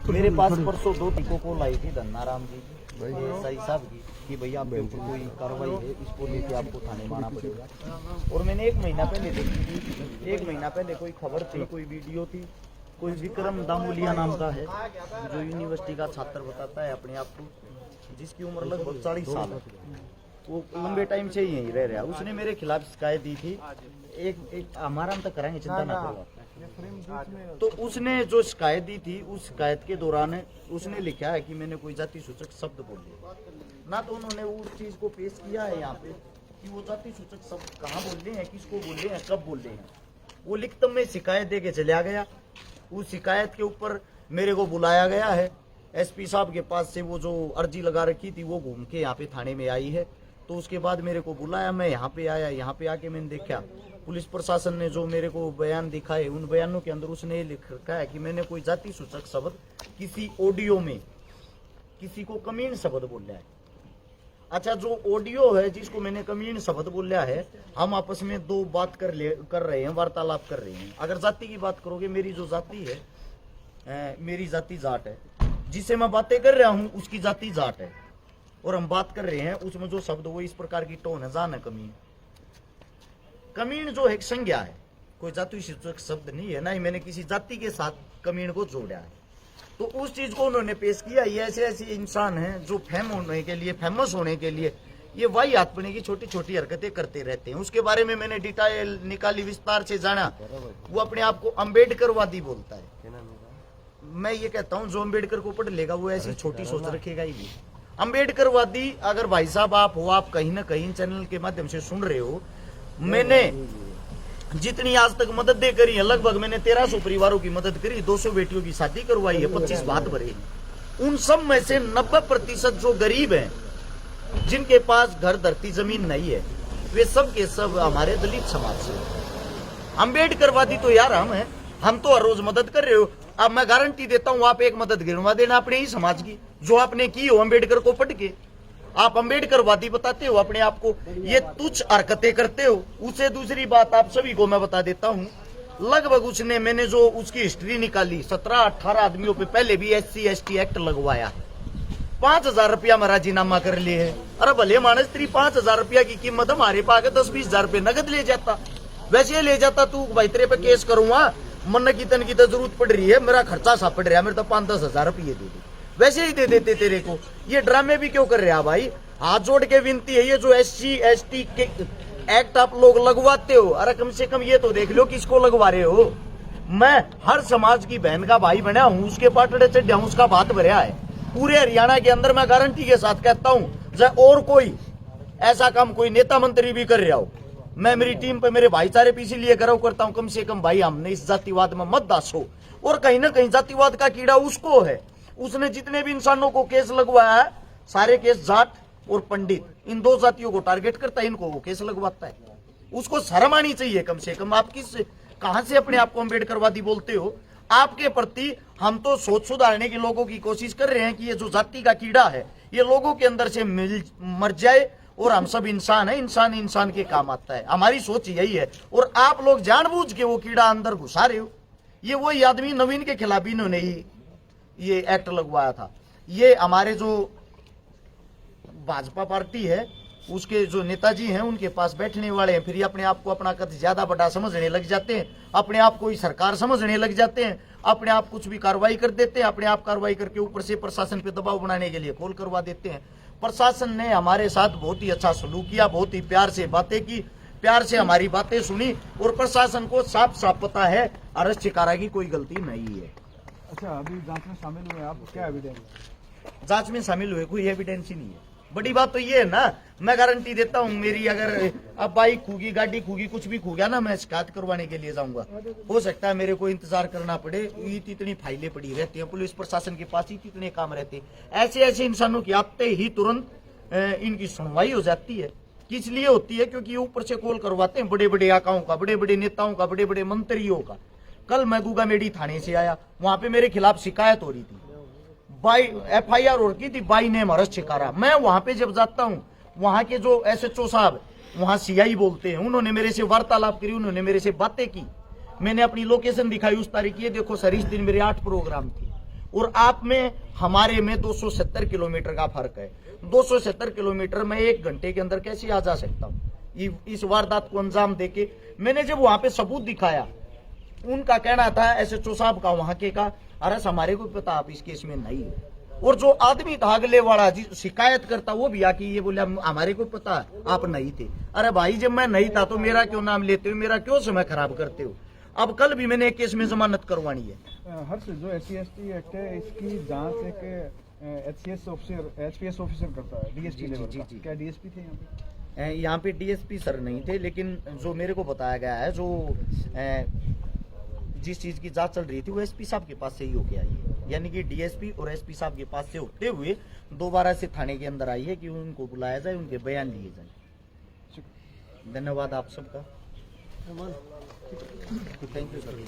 मेरे पास परसों 2 टीकों को लाई थी धन्नाराम जी साई साहब की कि भैया आपके ऊपर कोई कार्रवाई है, इसको लेके आपको थाने में आना पड़ेगा। और मैंने 1 महीना पहले देखी थी, 1 महीना पहले कोई खबर थी, कोई वीडियो थी, कोई विक्रम दामोलिया नाम का है जो यूनिवर्सिटी का छात्र बताता है अपने आप को, जिसकी उम्र लगभग 40 साल है, वो लंबे टाइम से यहीं रह रहा है। उसने मेरे खिलाफ शिकायत दी थी, एक हमारा हम तक कराएंगे, चिंता ना करो। तो उसने जो शिकायत दी थी, उस शिकायत के दौरान उसने लिखा है कि मैंने कोई जाति सूचक शब्द बोले ना, तो उन्होंने उस चीज को पेश किया है यहाँ पे कि वो जाति सूचक शब्द कहाँ बोले हैं, किसको बोले हैं, कब बोले हैं। वो लिखित में शिकायत दे के चला गया। उस शिकायत के ऊपर मेरे को बुलाया गया है, एसपी साहब के पास से वो जो अर्जी लगा रखी थी वो घूम के यहाँ पे थाने में आई है। तो उसके बाद मेरे को बुलाया, मैं यहाँ पे आया, यहाँ पे आके मैंने देखा पुलिस प्रशासन ने जो मेरे को बयान दिखाए, उन बयानों के अंदर उसने लिख रखा है कि मैंने कोई जाति सूचक शब्द किसी ऑडियो में किसी को कमीन शब्द बोला है। अच्छा, जो ऑडियो है जिसको मैंने कमीन शब्द बोला है, हम आपस में 2 बात कर रहे हैं, वार्तालाप कर रहे हैं। अगर जाति की बात करोगे, मेरी जो जाति है, मेरी जाति जाट है, जिससे मैं बातें कर रहा हूँ उसकी जाति जाट है, और हम बात कर रहे हैं उसमें जो शब्द वो इस प्रकार की टोन है, जान है कमीन। कमीन जो एक संज्ञा है, कोई जाति सूचक शब्द नहीं है, ना ही मैंने किसी जाति के साथ कमीन को जोड़ा है। तो उस चीज को उन्होंने पेश किया। ये ऐसे ऐसे इंसान हैं जो फेमस होने के लिए ये वाही आत्मने की छोटी छोटी हरकतें करते रहते हैं। उसके बारे में मैंने डिटेल निकाली, विस्तार से जाना। वो अपने आप को अम्बेडकरवादी बोलता है। मैं ये कहता हूँ जो अम्बेडकर को पढ़ लेगा वो ऐसी छोटी सोच रखेगा ही नहीं। अम्बेडकरवादी अगर भाई साहब आप हो, आप कहीं ना कहीं चैनल के माध्यम से सुन रहे हो, मैंने जितनी आज तक मदद दे करी है, लगभग मैंने 1300 परिवारों की मदद करी, 200 बेटियों की शादी करवाई है, 25 भात भरे। उन सब में से 90% जो गरीब हैं, जिनके पास घर धरती जमीन नहीं है, वे सब के सब हमारे दलित समाज से। अम्बेडकरवादी तो यार हम तो हर रोज मदद कर रहे हो। अब मैं गारंटी देता हूं, आप एक मदद गिनवा देना अपने ही समाज की जो आपने की हो अम्बेडकर को पढ़ के। आप अम्बेडकरवादी बताते हो अपने आप को, ये तुच्छ हरकतें करते हो। उसे दूसरी बात आप सभी को मैं बता देता हूं, लगभग मैंने जो उसकी हिस्ट्री निकाली, 17-18 आदमियों पे पहले भी SC ST एक्ट लगवाया, 5000 रुपया में राजीनामा कर लिए है। अरे भले मानस, 5000 रुपया की कीमत हमारे पास 10-20 हजार रुपये नगद ले जाता। वैसे ले जाता तू भाई तेरे पे केस करूंगा, मन की तन की तो जरूरत पड़ रही है, मेरा खर्चा सा पड़ रहा है, मेरे तो 5-10 हजार रुपये दे दे, वैसे ही दे देते तेरे को। ये ड्रामे भी क्यों कर रहे हैं भाई? हाथ जोड़ के विनती है, ये जो SC ST के एक्ट आप लोग लगवाते हो, अरे कम से कम ये तो देख लो किसको लगवा रहे हो। मैं हर समाज की बहन का भाई बना हूं, उसके पाटड़े चढ़ हूं, उसका बात भरा है। पूरे हरियाणा के अंदर मैं गारंटी के साथ कहता हूं, चाहे और कोई ऐसा काम कोई नेता मंत्री भी कर रहा हो, मैं मेरी टीम पे मेरे भाईचारे पे इसीलिए गर्व करता हूं, कम से कम भाई हमने इस जातिवाद में मत दासो। और कहीं ना कहीं जातिवाद का कीड़ा उसको है। उसने जितने भी इंसानों को केस लगवाया है, सारे केस जाट और पंडित, इन 2 जातियों को टारगेट करता है, इनको वो केस लगवाता है। उसको शर्म आनी चाहिए कम से कम। आप कहां से अपने आप को अम्बेडकरवादी बोलते हो? आपके प्रति हम तो सोच सुधारने के लोगों की कोशिश कर रहे हैं कि ये जो जाति का कीड़ा है ये लोगों के अंदर से मर जाए, और हम सब इंसान है, इंसान इंसान के काम आता है। हमारी सोच यही है, और आप लोग जानबूझ के वो कीड़ा अंदर घुसा रहे हो। ये वही आदमी नवीन के खिलाफ इन्होंने ही ये एक्ट लगवाया था। ये हमारे जो भाजपा पार्टी है उसके जो नेताजी हैं उनके पास बैठने वाले हैं, फिर ये अपने आप को अपना कद ज्यादा बड़ा समझने लग जाते हैं, अपने आप को ही सरकार समझने लग जाते हैं, अपने आप कुछ भी कार्रवाई कर देते हैं, अपने आप कार्रवाई करके ऊपर से प्रशासन पे दबाव बनाने के लिए कॉल करवा देते हैं। प्रशासन ने हमारे साथ बहुत ही अच्छा सलूक किया, बहुत ही प्यार से बातें की, प्यार से हमारी बातें सुनी, और प्रशासन को साफ साफ पता है अरेस्ट शिकारा की कोई गलती नहीं है। अच्छा, अभी जांच में शामिल हुए आप, क्या एविडेंस? जांच में शामिल हुए कोई एविडेंस ही नहीं है। बड़ी बात तो ये है ना, मैं गारंटी देता हूँ, मेरी अगर अब बाइक खूगी, गाड़ी खूगी, कुछ भी खू गया ना, मैं शिकायत करवाने के लिए जाऊंगा। हो सकता है मेरे को इंतजार करना पड़े, इतनी फाइलें पड़ी रहती हैं, पुलिस प्रशासन के पास ही इतने काम रहते हैं। ऐसे ऐसे इंसानों की आते ही तुरंत इनकी सुनवाई हो जाती है। किस लिए होती है? क्योंकि ऊपर से कॉल करवाते हैं बड़े बड़े आकाओं का, बड़े बड़े नेताओं का, बड़े बड़े मंत्रियों का। कल मैं गुगामेडी थाने से आया, वहां पे मेरे खिलाफ शिकायत हो रही थी, FIR हो रही थी, बाई नेम अरेस्ट शिकारा। मैं वहां पे जब जाता हूं, वहां के जो SHO साहब, वहां CI बोलते हैं, उन्होंने मेरे से वार्तालाप करी, उन्होंने मेरे से बातें की, मैंने अपनी लोकेशन दिखाई उस तारीख, ये देखो सर इस दिन मेरे 8 प्रोग्राम थी। और आप में हमारे में 270 किलोमीटर का फर्क है। 270 किलोमीटर में 1 घंटे के अंदर कैसे आ जा सकता हूँ इस वारदात को अंजाम देके। मैंने जब वहां पे सबूत दिखाया, उनका कहना था एसएचओ साहब का वहां के का, अरे हमारे को पता आप इस केस में नहीं है। और जो आदमी था अगले वाला जी शिकायत करता, वो भी आके ये बोले हमारे को पता आप नहीं थे। अरे भाई जब मैं नहीं था तो मेरा क्यों नाम लेते हो, मेरा क्यों समय खराब करते हो। अब कल भी मैंने एक केस में जमानत करवानी है। हर्ष, जो SC/ST एक्ट है इसकी जांच एक HPS ऑफिसर करता है, DSP लेवल का। क्या DSP थे यहाँ पे? यहाँ पे DSP सर नहीं थे, लेकिन जो मेरे को बताया गया है, जो जिस चीज की जांच चल रही थी वो SP साहब के पास से ही होके आई है। यानी कि DSP और SP साहब के पास से होते हुए दोबारा से थाने के अंदर आई है कि उनको बुलाया जाए, उनके बयान लिए जाए। धन्यवाद आप सबका। Thank you sir.